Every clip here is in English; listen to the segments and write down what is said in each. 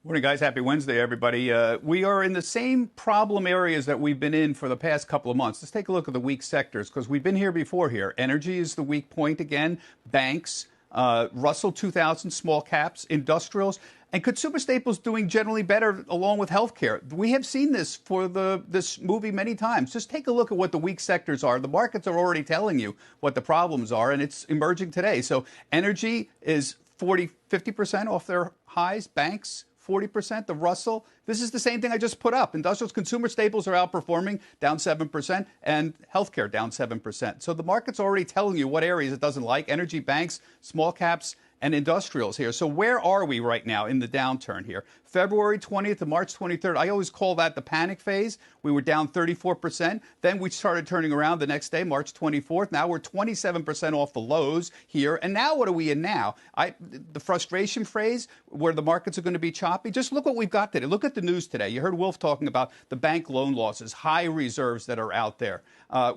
Morning, guys. Happy Wednesday, everybody. We are in the same problem areas that we've been in for the past couple of months. Let's take a look at the weak sectors because we've been here before here. Energy is the weak point again. Banks, Russell 2000, small caps, industrials, and consumer staples doing generally better along with healthcare. We have seen this for this movie many times. Just take a look at what the weak sectors are. The markets are already telling you what the problems are, and it's emerging today. So energy is 50% off their highs. Banks, 40%. The Russell, this is the same thing I just put up. Industrials, consumer staples are outperforming, down 7%, and healthcare down 7%. So the market's already telling you what areas it doesn't like. Energy, banks, small caps, and industrials here. So where are we right now in the downturn here? February 20th to March 23rd, I always call that the panic phase. We were down 34%. Then we started turning around the next day, March 24th. Now we're 27% off the lows here. And now what are we in now? The frustration phase where the markets are going to be choppy. Just look what we've got today. Look at the news today. You heard Wolf talking about the bank loan losses, high reserves that are out there.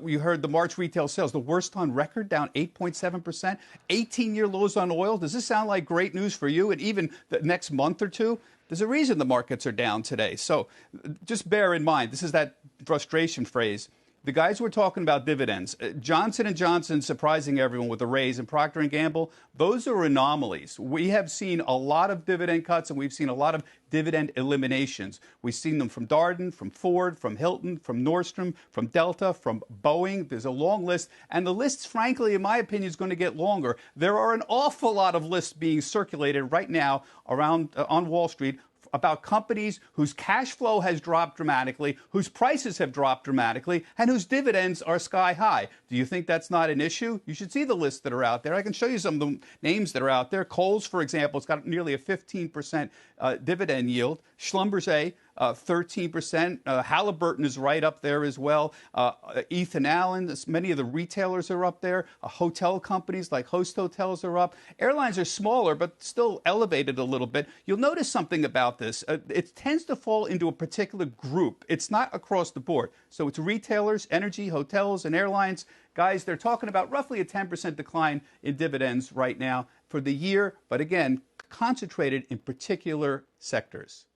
You heard the March retail sales, the worst on record, down 8.7%. 18-year lows on oil. Does this sound like great news for you? And even the next month or two? There's a reason the markets are down today. So just bear in mind, this is that frustration phrase. The guys who are talking about dividends, Johnson & Johnson surprising everyone with a raise, and Procter & Gamble, those are anomalies. We have seen a lot of dividend cuts, and we've seen a lot of dividend eliminations. We've seen them from Darden, from Ford, from Hilton, from Nordstrom, from Delta, from Boeing. There's a long list, and the list, frankly, in my opinion, is going to get longer. There are an awful lot of lists being circulated right now around on Wall Street about companies whose cash flow has dropped dramatically, whose prices have dropped dramatically, and whose dividends are sky high. Do you think that's not an issue? You should see the lists that are out there. I can show you some of the names that are out there. Kohl's, for example, it's got nearly a 15% dividend yield. Schlumberger, 13%. Halliburton is right up there as well. Ethan Allen, many of the retailers are up there. Hotel companies like Host Hotels are up. Airlines are smaller, but still elevated a little bit. You'll notice something about this. It tends to fall into a particular group. It's not across the board. So it's retailers, energy, hotels, and airlines. Guys, they're talking about roughly a 10% decline in dividends right now for the year, but again, concentrated in particular sectors.